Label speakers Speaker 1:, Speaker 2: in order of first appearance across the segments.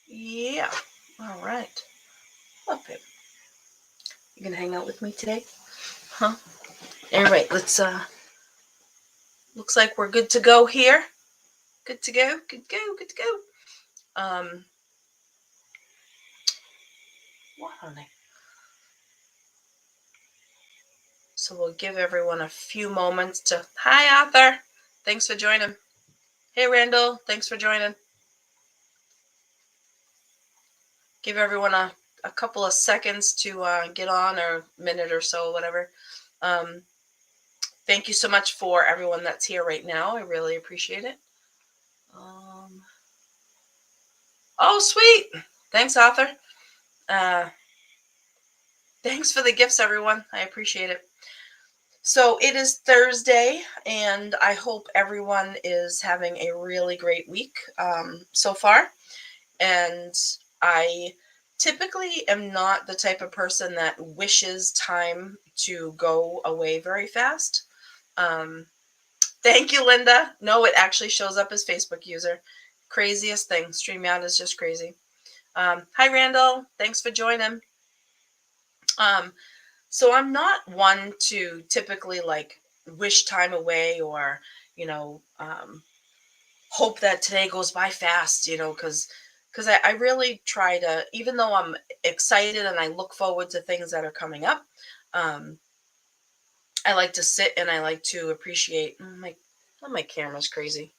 Speaker 1: Yeah. All right. Okay. You gonna hang out with me today? Huh? All right. Let's. Looks like we're good to go here. Good to go. Good to go. Good to go. What, honey? So we'll give everyone a few moments to. Hi, Arthur. Thanks for joining. Hey, Randall. Thanks for joining. Give everyone a couple of seconds to get on, or a minute or so, whatever. Um, Thank you so much for everyone that's here right now. I really appreciate it. Um, oh, sweet. Thanks, Arthur. Uh, thanks for the gifts, everyone. I appreciate it. So it is Thursday, and I hope everyone is having a really great week so far. And I typically am not the type of person that wishes time to go away very fast. Um, Thank you, Linda. No, it actually shows up as Facebook user. Craziest thing. StreamYard is just crazy. Hi, Randall. Thanks for joining. Um, so I'm not one to typically like wish time away, or, you know, hope that today goes by fast, because I really try to, even though I'm excited and I look forward to things that are coming up, um, I like to sit and I like to appreciate. My camera's crazy.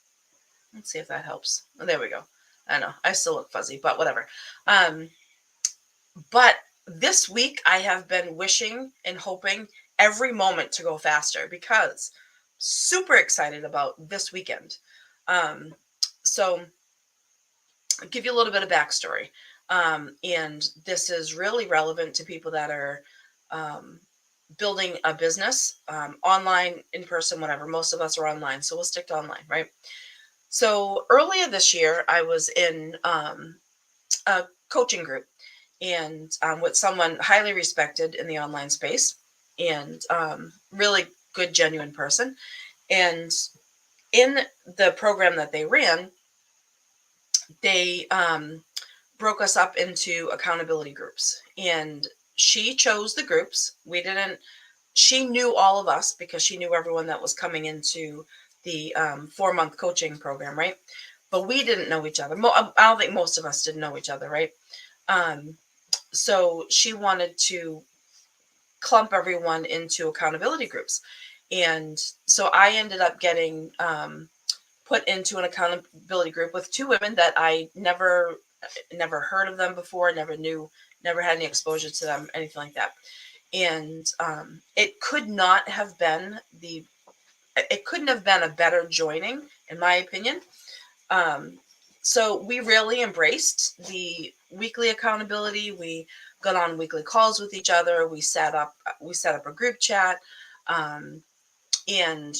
Speaker 1: Let's see if that helps. Oh, there we go. I know I still look fuzzy, but whatever. Um, but this week I have been wishing and hoping every moment to go faster, because super excited about this weekend. Um, so I'll give you a little bit of backstory. And this is really relevant to people that are um, building a business, online, in person, whatever. Most of us are online, so we'll stick to online, right? So earlier this year, I was in a coaching group, and with someone highly respected in the online space, and really good, genuine person. And in the program that they ran, they broke us up into accountability groups. And she chose the groups. We didn't, she knew all of us because she knew everyone that was coming into the 4-month coaching program, right? But we didn't know each other. I don't think most of us didn't know each other, right? Um, so she wanted to clump everyone into accountability groups. And so I ended up getting put into an accountability group with two women that I never heard of them before, never knew, never had any exposure to them, anything like that. And it could not have been it couldn't have been a better joining, in my opinion. Um, so we really embraced the weekly accountability. We got on weekly calls with each other. We set up a group chat, um, and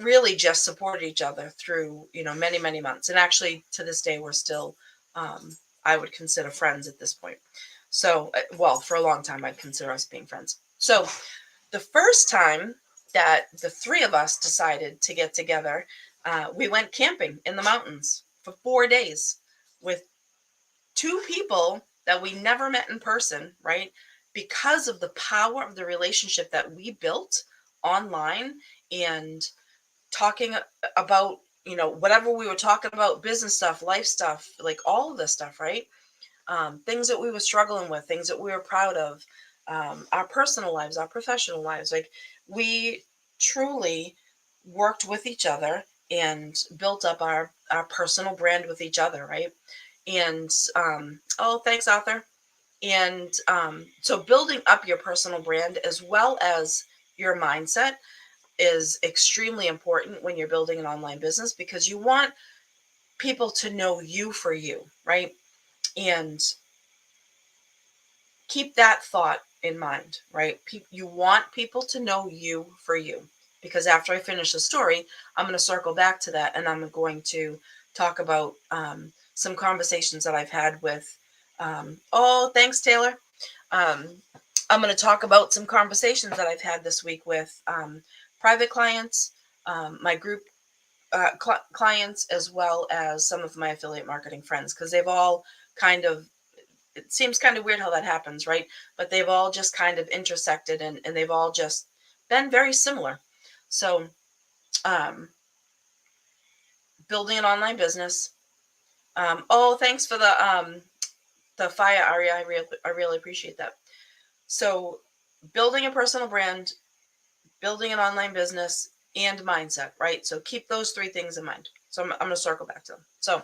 Speaker 1: really just supported each other through, many, many months. And actually, to this day, we're still, I would consider, friends at this point. So, well, for a long time, I'd consider us being friends. So the first time that the three of us decided to get together, we went camping in the mountains for 4 days with two people that we never met in person, right? Because of the power of the relationship that we built online, and talking about, whatever we were talking about, business stuff, life stuff, like all of this stuff, right? Things that we were struggling with, things that we were proud of, our personal lives, our professional lives. Like, we truly worked with each other and built up our personal brand with each other, right? And oh, thanks, Arthur. And so building up your personal brand as well as your mindset is extremely important when you're building an online business, because you want people to know you for you, right? And keep that thought in mind, right? You want people to know you for you, because after I finish the story, I'm going to circle back to that, and I'm going to talk about some conversations that I've had with. Oh, thanks, Taylor. Um, I'm going to talk about some conversations that I've had this week with private clients, my group clients, as well as some of my affiliate marketing friends, because they've all kind of, it seems kind of weird how that happens, right? But they've all just kind of intersected, and they've all just been very similar. So, um, building an online business. Oh, thanks for the fire, Aria. I really appreciate that. So, building a personal brand, building an online business, and mindset, right? So keep those three things in mind. So I'm going to circle back to them. So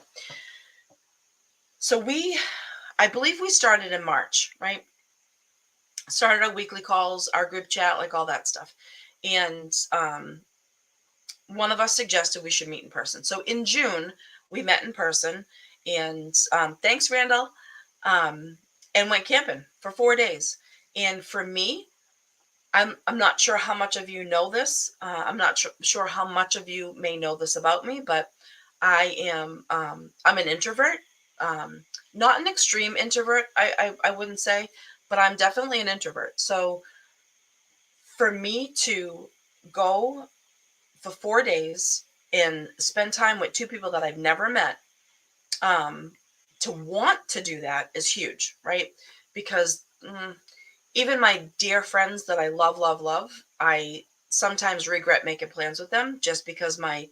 Speaker 1: I believe we started in March, right? Started our weekly calls, our group chat, like all that stuff. And one of us suggested we should meet in person. So in June, we met in person. And thanks, Randall. And went camping for 4 days. And for me, I'm not sure how much of you know this. I'm not sure how much of you may know this about me, but I'm an introvert. Not an extreme introvert, I wouldn't say, but I'm definitely an introvert. So for me to go for 4 days and spend time with two people that I've never met, um, to want to do that is huge, right? Because even my dear friends that I love, love, love, I sometimes regret making plans with them just because my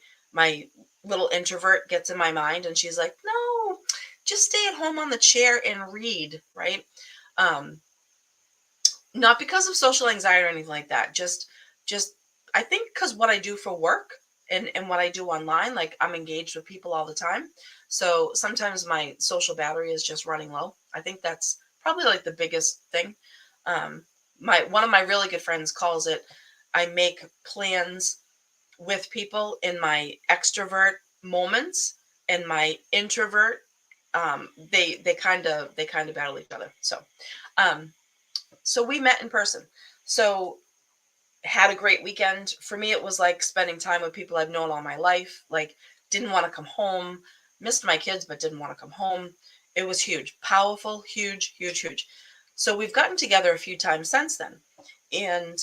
Speaker 1: little introvert gets in my mind and she's like, "No, just stay at home on the chair and read," right? Um, Not because of social anxiety or anything like that. Just I think because what I do for work and what I do online, like I'm engaged with people all the time. So sometimes my social battery is just running low. I think that's probably like the biggest thing. Um, my one of my really good friends calls it, I make plans with people in my extrovert moments, and my introvert, they kind of battle each other. Um so we met in person. So had a great weekend. For me, it was like spending time with people I've known all my life. Like, didn't want to come home. Missed my kids, but didn't want to come home. It was huge, powerful, huge, huge, huge. So we've gotten together a few times since then. And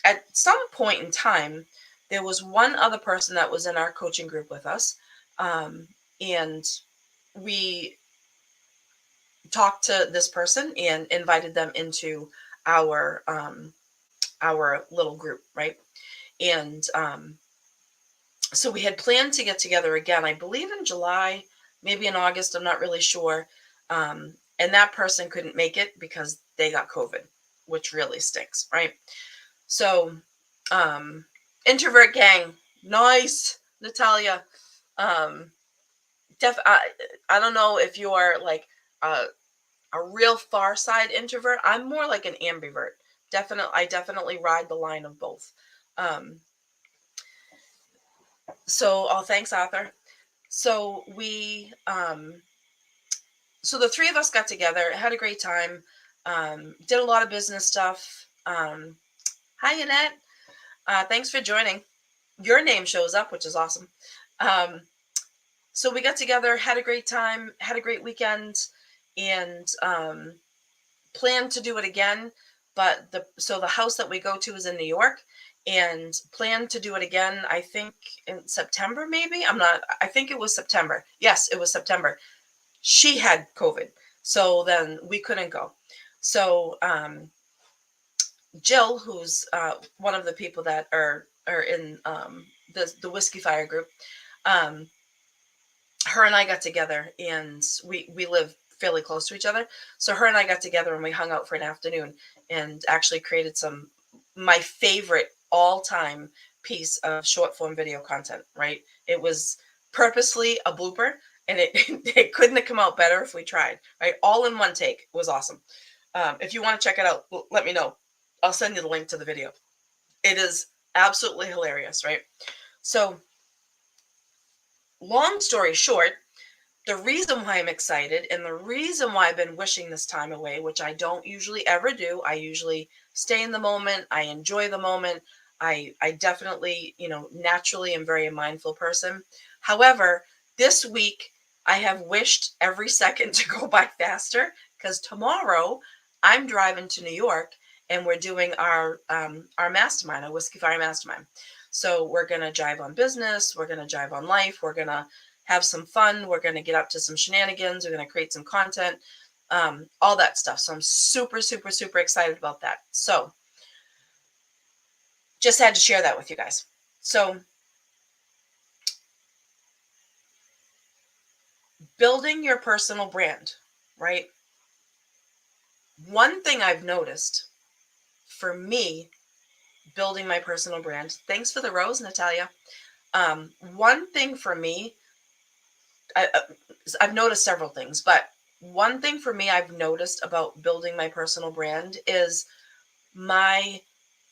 Speaker 1: at some point in time, there was one other person that was in our coaching group with us. And we talked to this person and invited them into our our little group, right? And so we had planned to get together again, I believe in July, maybe in August, I'm not really sure. And that person couldn't make it because they got COVID, which really stinks, right? So, um, introvert gang, nice, Natalia. Um, I don't know if you are like a, a real far side introvert. I'm more like an ambivert. I definitely ride the line of both. Um, oh, thanks, Arthur. So so the three of us got together, had a great time, did a lot of business stuff. Hi, Annette. Thanks for joining. Your name shows up, which is awesome. Um, so we got together, had a great time, had a great weekend, and plan to do it again. But the house that we go to is in New York, and plan to do it again, I think in September, maybe. I think it was September. Yes, it was September. She had COVID, so then we couldn't go. So Jill, who's one of the people that are in the Whiskey Fire group, um, her and I got together, and we live fairly close to each other. So her and I got together and we hung out for an afternoon and actually created my favorite all time piece of short form video content. Right, it was purposely a blooper, and it it couldn't have come out better if we tried. Right, all in one take. It was awesome. If you want to check it out, let me know. I'll send you the link to the video. It is absolutely hilarious. Right, so long story short, the reason why I'm excited and the reason why I've been wishing this time away, which I don't usually ever do, I usually stay in the moment, I enjoy the moment. I definitely, naturally am very a mindful person. However, this week I have wished every second to go by faster because tomorrow I'm driving to New York and we're doing our mastermind, our Whiskey Fire mastermind. So we're gonna drive on business, we're gonna drive on life, we're gonna have some fun. We're going to get up to some shenanigans. We're going to create some content, all that stuff. So I'm super, super, super excited about that. So just had to share that with you guys. So building your personal brand, right? One thing I've noticed for me, building my personal brand, thanks for the rose, Natalia. One thing for me, I've noticed several things, but one thing for me I've noticed about building my personal brand is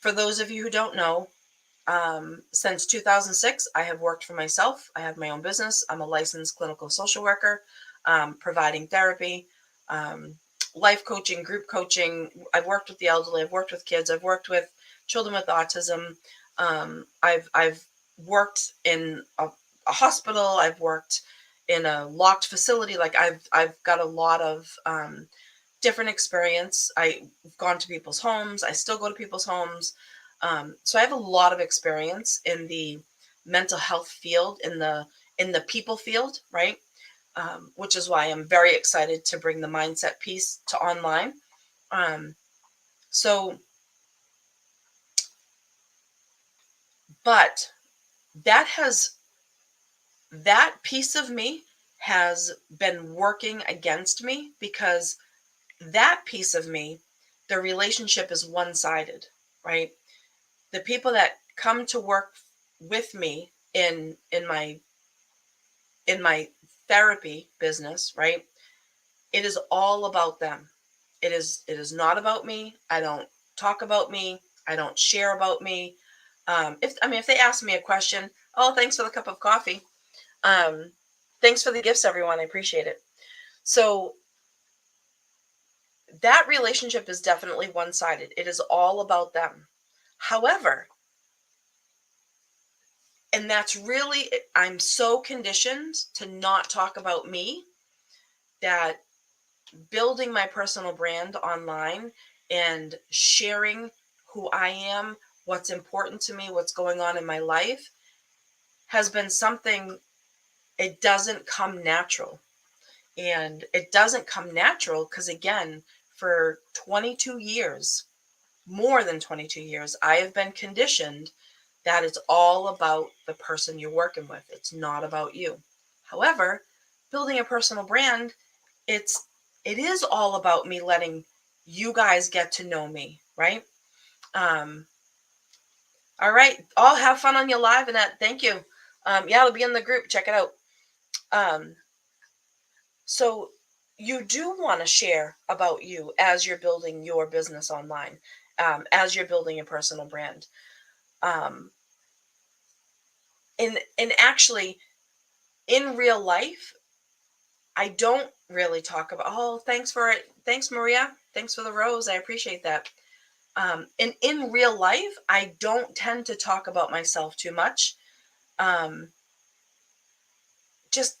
Speaker 1: for those of you who don't know, since 2006, I have worked for myself. I have my own business. I'm a licensed clinical social worker, providing therapy, um, life coaching, group coaching. I've worked with the elderly. I've worked with kids. I've worked with children with autism. I've worked in a hospital. I've worked in a locked facility. Like I've got a lot of different experience. I've gone to people's homes. I still go to people's homes. So I have a lot of experience in the mental health field, in the people field, right? Which is why I'm very excited to bring the mindset piece to online. Um, so, but that that piece of me has been working against me because that piece of me, the relationship is one-sided, right? The people that come to work with me in my therapy business, right? It is all about them. It is not about me. I don't talk about me. I don't share about me. If they ask me a question, oh, thanks for the cup of coffee. Um, Thanks for the gifts, everyone. I appreciate it. So that relationship is definitely one-sided. It is all about them. However, and that's really, I'm so conditioned to not talk about me that building my personal brand online and sharing who I am, what's important to me, what's going on in my life has been something, it doesn't come natural. And it doesn't come natural because, again, for 22 years, more than 22 years, I have been conditioned that it's all about the person you're working with. It's not about you. However, building a personal brand, it's it is all about me letting you guys get to know me, right? Um, all right, all have fun on your live, Annette. Thank you. Yeah, it'll be in the group. Check it out. Um, so you do want to share about you as you're building your business online, as you're building a personal brand. Um, and actually, in real life, I don't really talk about. Oh, thanks, Maria. Thanks for the rose. I appreciate that. And in real life, I don't tend to talk about myself too much. Um, just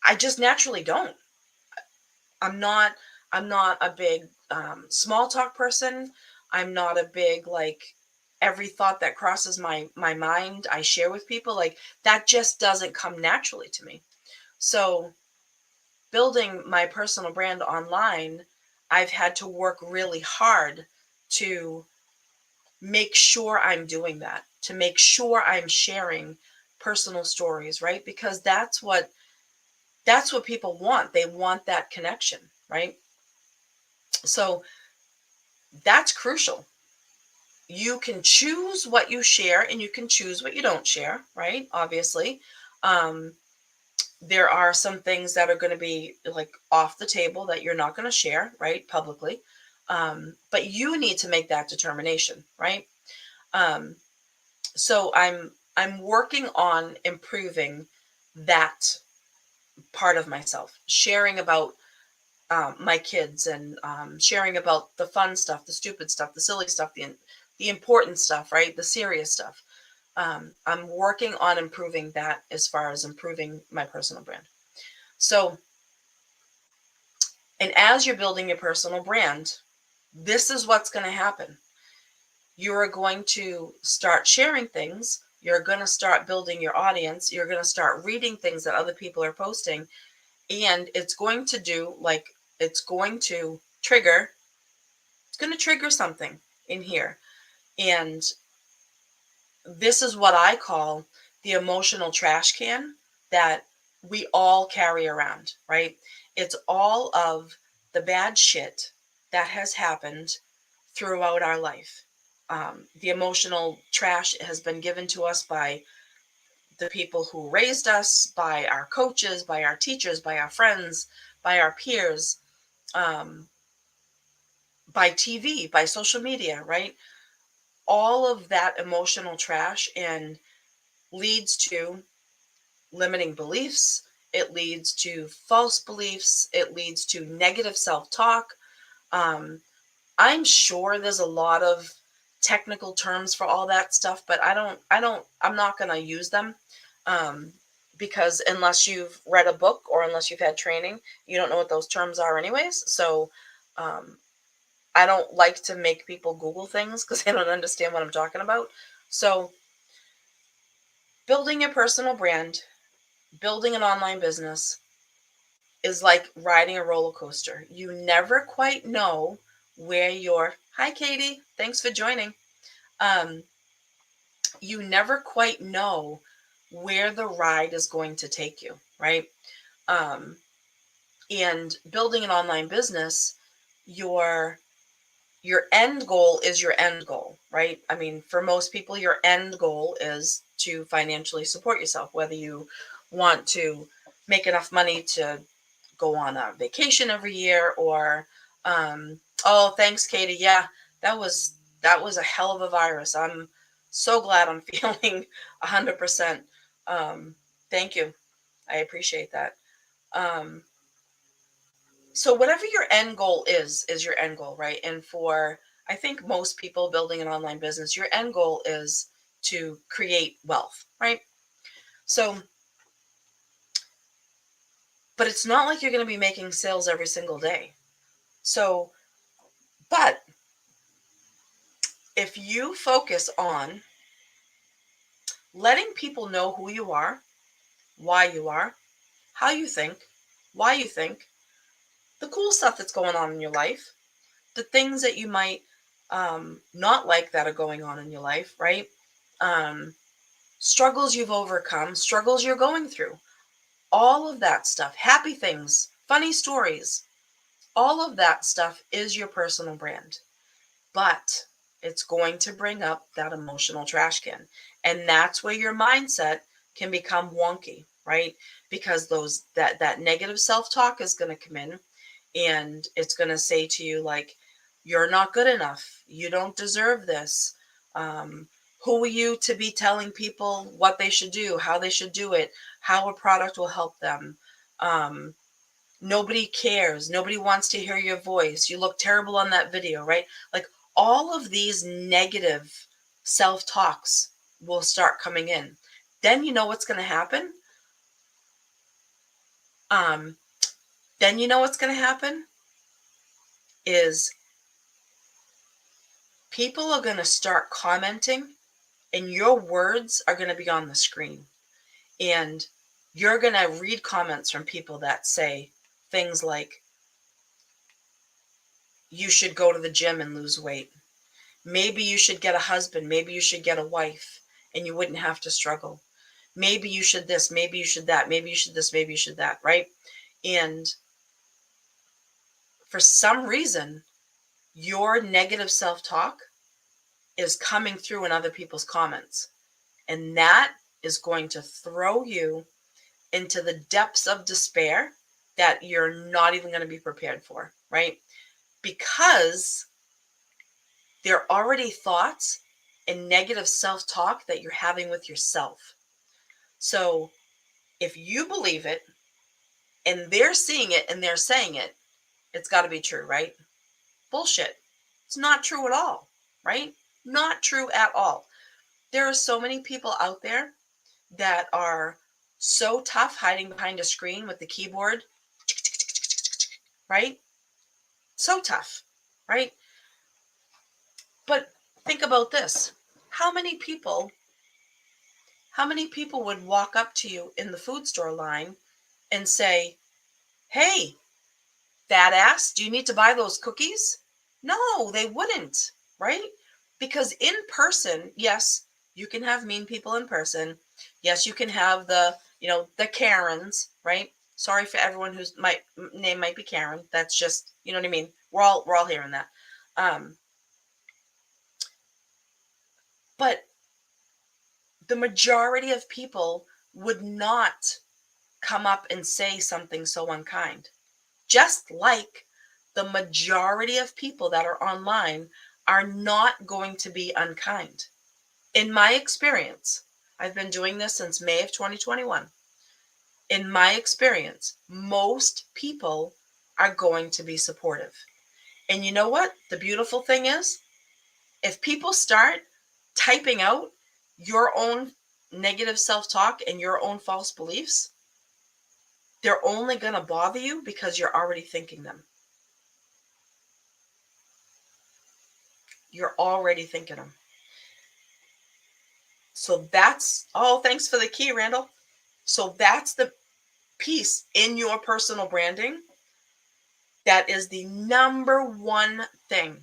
Speaker 1: I just naturally don't. I'm not. I'm not a big small talk person. I'm not a big like every thought that crosses my mind I share with people. Like that just doesn't come naturally to me. So building my personal brand online, I've had to work really hard to make sure I'm doing that, to make sure I'm sharing personal stories, right? Because that's what people want. They want that connection, right? So that's crucial. You can choose what you share and you can choose what you don't share, right? Obviously. Um, there are some things that are going to be like off the table that you're not going to share, right, publicly. But you need to make that determination, right? Um, so I'm working on improving that part of myself, sharing about my kids and sharing about the fun stuff, the stupid stuff, the silly stuff, the important stuff, right? The serious stuff. I'm working on improving that as far as improving my personal brand. So, and as you're building your personal brand, this is what's going to happen. You are going to start sharing things. You're going to start building your audience. You're going to start reading things that other people are posting. And it's going to do, like, it's going to trigger, something in here. And this is what I call the emotional trash can that we all carry around, right? It's all of the bad shit that has happened throughout our life. The emotional trash has been given to us by the people who raised us, by our coaches, by our teachers, by our friends, by our peers, um, by TV, by social media, right? All of that emotional trash and leads to limiting beliefs. It leads to false beliefs. It leads to negative self-talk. Um, I'm sure there's a lot of technical terms for all that stuff, but I'm not going to use them. Um, because unless you've read a book or unless you've had training, you don't know what those terms are anyways. So, um, I don't like to make people Google things because they don't understand what I'm talking about. So, building a personal brand, building an online business is like riding a roller coaster. You never quite know where you're. Hi, Katie. Thanks for joining. Um, you never quite know where the ride is going to take you, right? Um, and building an online business, your your end goal is your end goal, right? I mean, for most people, your end goal is to financially support yourself, whether you want to make enough money to go on a vacation every year or oh, thanks, Katie. Yeah, that was a hell of a virus. I'm so glad I'm feeling 100%. Thank you. I appreciate that. Um, so whatever your end goal is your end goal, right? And for I think most people building an online business, your end goal is to create wealth, right? So, but it's not like you're going to be making sales every single day. So, but if you focus on letting people know who you are, why you are, how you think, why you think, the cool stuff that's going on in your life, the things that you might not like that are going on in your life, right? Um, Struggles you've overcome, struggles you're going through, all of that stuff, happy things, funny stories, all of that stuff is your personal brand. But it's going to bring up that emotional trash can. And that's where your mindset can become wonky, right? Because that negative self-talk is going to come in and it's going to say to you like, you're not good enough, you don't deserve this. um, who are you to be telling people what they should do, how they should do it, how a product will help them? um, Nobody cares, nobody wants to hear your voice, you look terrible on that video, right? Like all of these negative self-talks will start coming in. Then you know what's going to happen. um, then you know what's going to happen is people are going to start commenting and your words are going to be on the screen. And you're going to read comments from people that say things like, you should go to the gym and lose weight. Maybe you should get a husband. Maybe you should get a wife and you wouldn't have to struggle. Maybe you should this. Maybe you should that. Maybe you should this. Maybe you should that. Right. And for some reason, your negative self talk is coming through in other people's comments. And that is going to throw you into the depths of despair that you're not even going to be prepared for, right? Because they're already thoughts and negative self-talk that you're having with yourself. So if you believe it and they're seeing it and they're saying it, it's got to be true, right? Bullshit. It's not true at all, right? Not true at all. There are so many people out there that are so tough hiding behind a screen with the keyboard, right? So tough, right? But think about this. How many people How many people would walk up to you in the food store line and say, "Hey, fat ass, do you need to buy those cookies?" No, they wouldn't, right? Because in person, yes, you can have mean people in person. Yes, you can have the Karens, right? Sorry for everyone whose name might be Karen. That's just, you know what I mean? We're all hearing that. Um, but the majority of people would not come up and say something so unkind. Just like the majority of people that are online are not going to be unkind. In my experience, I've been doing this since May of 2021. In my experience, most people are going to be supportive. And you know what? The beautiful thing is, if people start typing out your own negative self talk and your own false beliefs, they're only going to bother you because you're already thinking them. You're already thinking them. So thanks for the key, Randall. So that's the piece in your personal branding that is the number one thing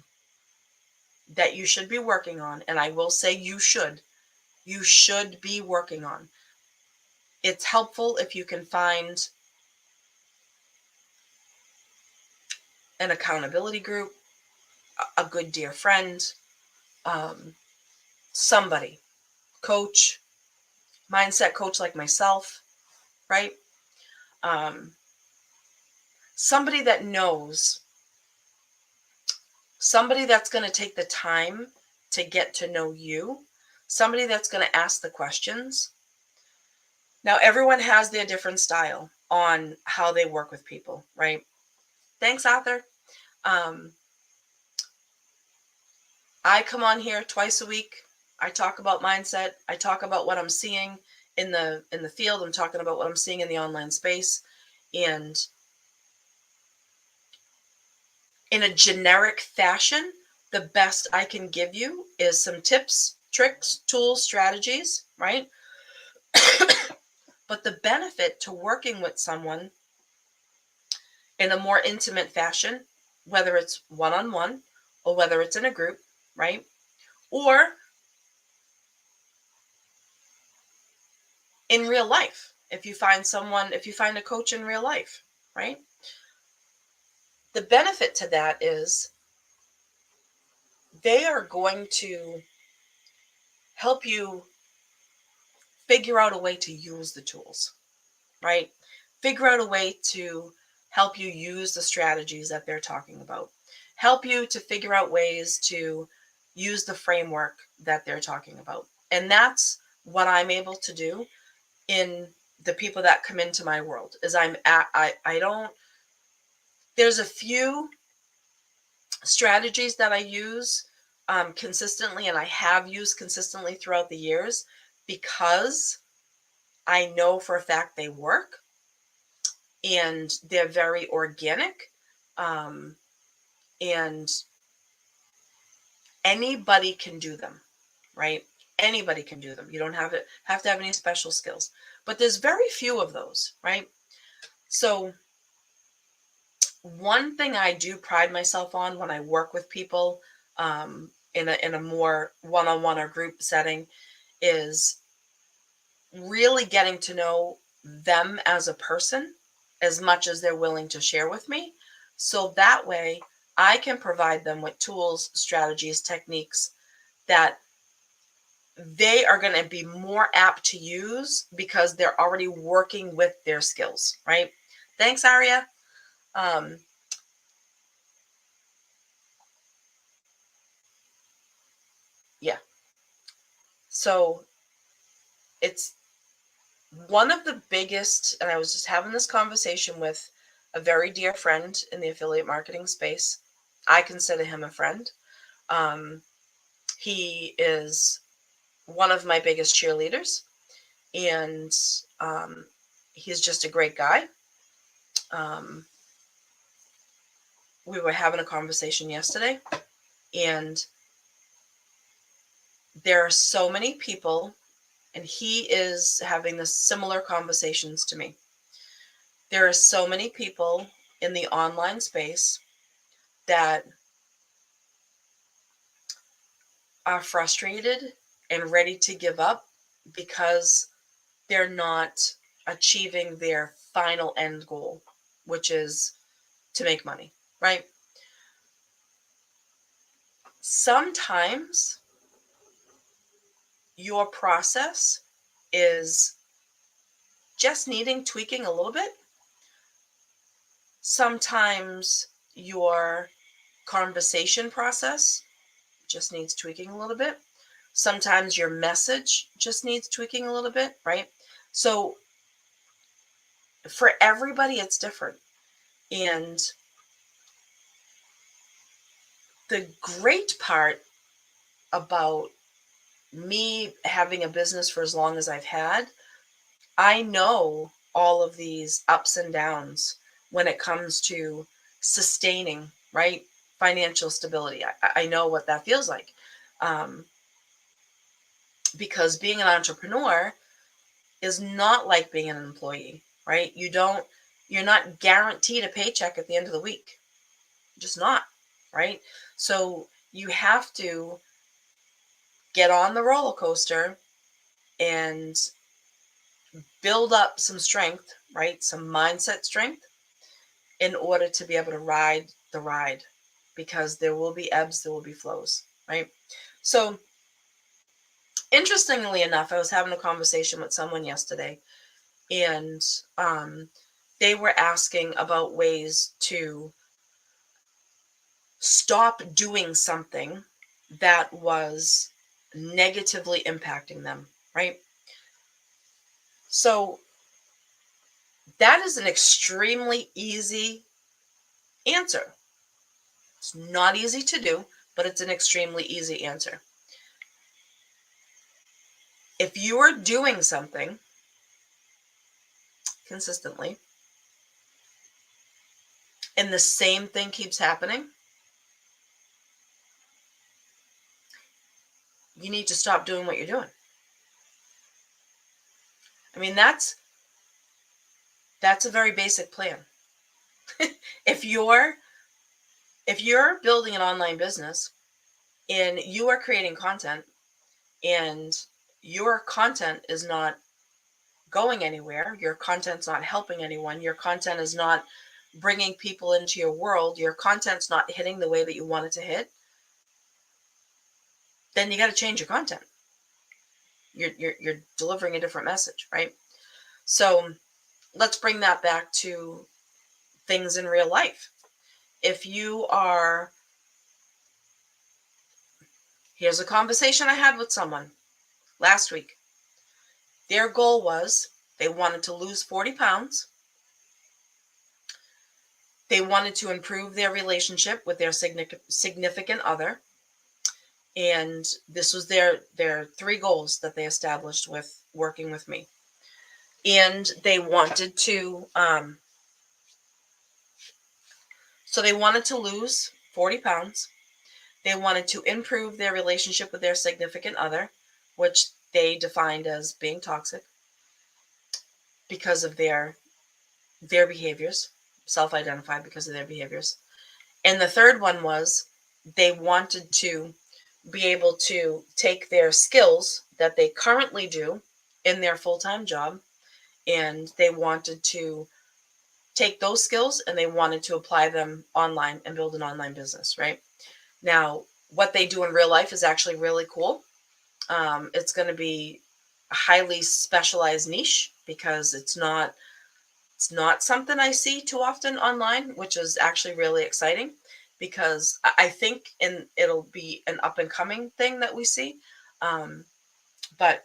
Speaker 1: that you should be working on. And I will say you should be working on. It's helpful if you can find an accountability group, a good dear friend, um, somebody, coach, mindset coach like myself, right? Um, somebody that knows, somebody that's going to take the time to get to know you, somebody that's going to ask the questions. Now, everyone has their different style on how they work with people, right? Thanks, Arthur. Um, I come on here twice a week. I talk about mindset. I talk about what I'm seeing in the field. I'm talking about what I'm seeing in the online space. And in a generic fashion, the best I can give you is some tips, tricks, tools, strategies, right? But the benefit to working with someone in a more intimate fashion, whether it's one-on-one or whether it's in a group, right? Or in real life, if you find a coach in real life, right? The benefit to that is they are going to help you figure out a way to use the tools, right? Figure out a way to help you use the strategies that they're talking about. Help you to figure out ways to use the framework that they're talking about. And that's what I'm able to do in the people that come into my world. Is I don't there's a few strategies that I use consistently, and I have used consistently throughout the years because I know for a fact they work and they're very organic. Um, and anybody can do them, right? Anybody can do them. You don't have to have any special skills, but there's very few of those, right? So one thing I do pride myself on when I work with people in a more one-on-one or group setting is really getting to know them as a person as much as they're willing to share with me. So that way I can provide them with tools, strategies, techniques that they are going to be more apt to use because they're already working with their skills, right? Thanks, Aria. Um, yeah. So it's one of the biggest, and I was just having this conversation with a very dear friend in the affiliate marketing space. I consider him a friend. Um, he is one of my biggest cheerleaders, and um, he's just a great guy. Um, we were having a conversation yesterday, and there are so many people and he is having the similar conversations to me. There are so many people in the online space that are frustrated and ready to give up because they're not achieving their final end goal, which is to make money, right? Sometimes your process is just needing tweaking a little bit. Sometimes your conversation process just needs tweaking a little bit. Sometimes your message just needs tweaking a little bit, right? So for everybody, it's different. And the great part about me having a business for as long as I've had, I know all of these ups and downs when it comes to sustaining, right? Financial stability. I know what that feels like. Um, because being an entrepreneur is not like being an employee, right? You're not guaranteed a paycheck at the end of the week. Just not, right? So you have to get on the roller coaster and build up some strength, right? Some mindset strength in order to be able to ride the ride, because there will be ebbs, there will be flows, right? So interestingly enough, I was having a conversation with someone yesterday, and they were asking about ways to stop doing something that was negatively impacting them, right? So that is an extremely easy answer. It's not easy to do, but it's an extremely easy answer. If you are doing something consistently and the same thing keeps happening, you need to stop doing what you're doing. I mean, that's a very basic plan. if you're building an online business and you are creating content, and your content is not going anywhere, your content's not helping anyone, your content is not bringing people into your world, your content's not hitting the way that you want it to hit, then you got to change your content. You're delivering a different message, right? So let's bring that back to things in real life. If you are, here's a conversation I had with someone last week. Their goal was they wanted to lose 40 pounds. They wanted to improve their relationship with their significant other. And this was their three goals that they established with working with me. And they wanted to, so they wanted to lose 40 pounds. They wanted to improve their relationship with their significant other, which they defined as being toxic because of their behaviors, self-identified because of their behaviors. And the third one was they wanted to be able to take their skills that they currently do in their full-time job, and they wanted to take those skills and they wanted to apply them online and build an online business, right? Now, what they do in real life is actually really cool. It's going to be a highly specialized niche because it's not something I see too often online, which is actually really exciting because I think it'll be an up and coming thing that we see. But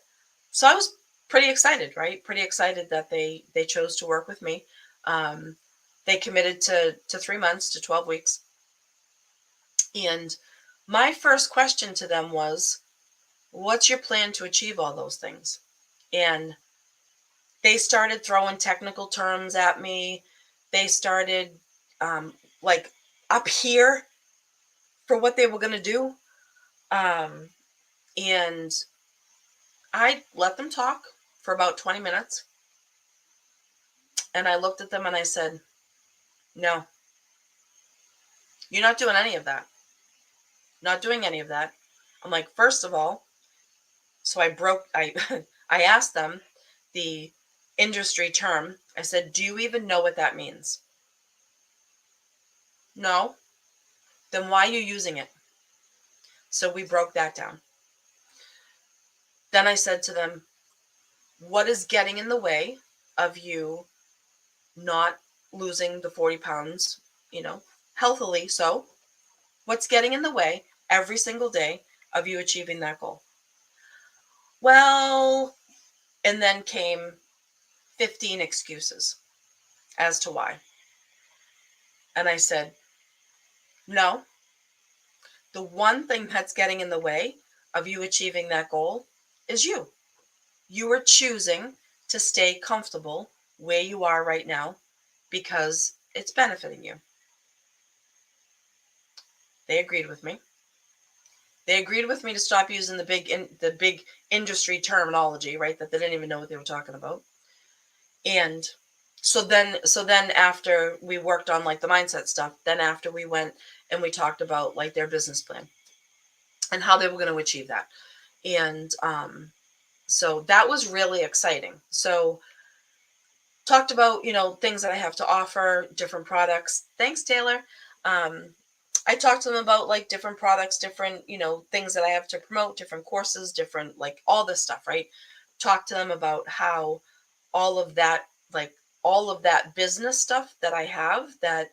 Speaker 1: so I was pretty excited, right? Pretty excited that they chose to work with me. Um, they committed to 3 months to 12 weeks. And my first question to them was, what's your plan to achieve all those things? And they started throwing technical terms at me. They started like up here for what they were going to do. And I let them talk for about 20 minutes. And I looked at them and I said, no, you're not doing any of that. Not doing any of that. I'm like, first of all, so I I asked them the industry term. I said, do you even know what that means? No. Then why are you using it? So we broke that down. Then I said to them, what is getting in the way of you not losing the 40 pounds, healthily? So what's getting in the way every single day of you achieving that goal? Well, and then came 15 excuses as to why. And I said, no, the one thing that's getting in the way of you achieving that goal is you. You are choosing to stay comfortable where you are right now because it's benefiting you. They agreed with me. They agreed with me to stop using the big industry terminology, right? That they didn't even know what they were talking about. And so then after we worked on like the mindset stuff, then after we went and we talked about like their business plan and how they were going to achieve that. And so that was really exciting. So talked about, things that I have to offer, different products. Thanks, Taylor. Um, I talked to them about like different products, different, things that I have to promote, different courses, different, like all this stuff, right? Talk to them about how all of that, like all of that business stuff that I have, that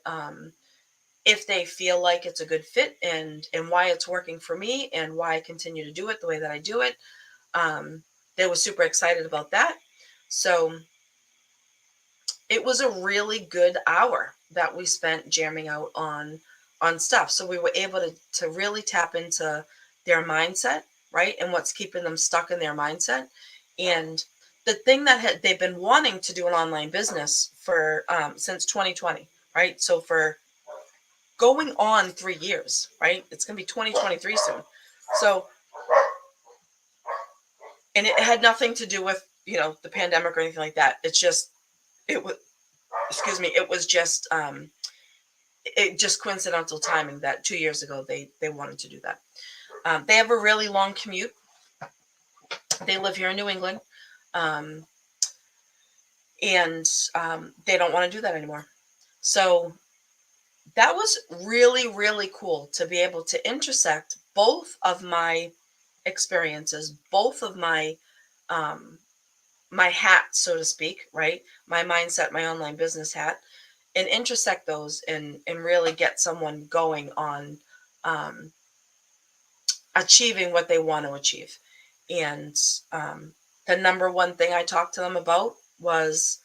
Speaker 1: if they feel like it's a good fit, and why it's working for me and why I continue to do it the way that I do it. They were super excited about that. So it was a really good hour that we spent jamming out on stuff. So we were able to really tap into their mindset, right? And what's keeping them stuck in their mindset. And the thing that they've been wanting to do an online business for since 2020, right? So for going on 3 years, right? It's going to be 2023 soon. So, and it had nothing to do with, the pandemic or anything like that. It's just, it was, excuse me, it just coincidental timing that 2 years ago they wanted to do that. They have a really long commute. They live here in New England, um, and they don't want to do that anymore. So that was really, really cool to be able to intersect both of my experiences, both of um, my hats, so to speak, right? My mindset, my online business hat, and intersect those and really get someone going on um, achieving what they want to achieve. And the number one thing I talked to them about was,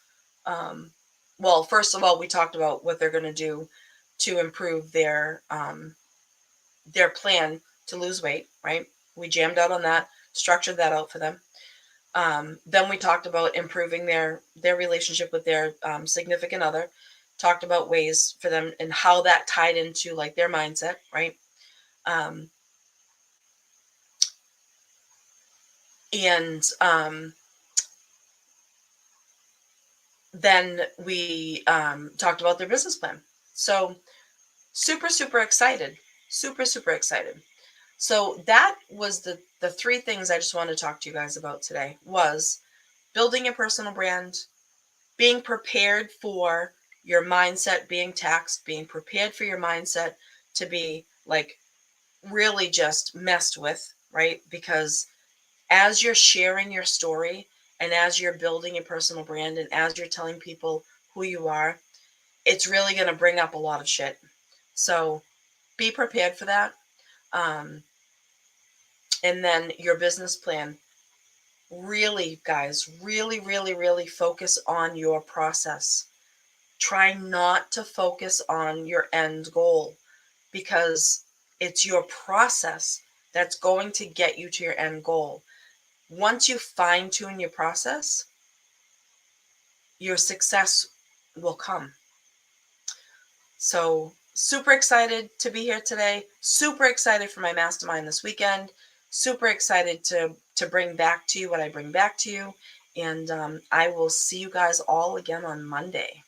Speaker 1: um, well, first of all, we talked about what they're going to do to improve their plan to lose weight, right? We jammed out on that, structured that out for them. Then we talked about improving their relationship with their significant other. Talked about ways for them and how that tied into like their mindset, right? Um, and then we talked about their business plan. So super, super excited, super, super excited. So that was the three things I just wanted to talk to you guys about today was building a personal brand, being prepared for your mindset being taxed, being prepared for your mindset to be like really just messed with, right? Because as you're sharing your story and as you're building a personal brand and as you're telling people who you are, it's really going to bring up a lot of shit. So be prepared for that. Um, and then your business plan. Really, guys, really, really, really focus on your process. Try not to focus on your end goal because it's your process that's going to get you to your end goal. Once you fine tune your process, your success will come. So, super excited to be here today. Super excited for my mastermind this weekend. Super excited to to bring back to you what I bring back to you. And I will see you guys all again on Monday.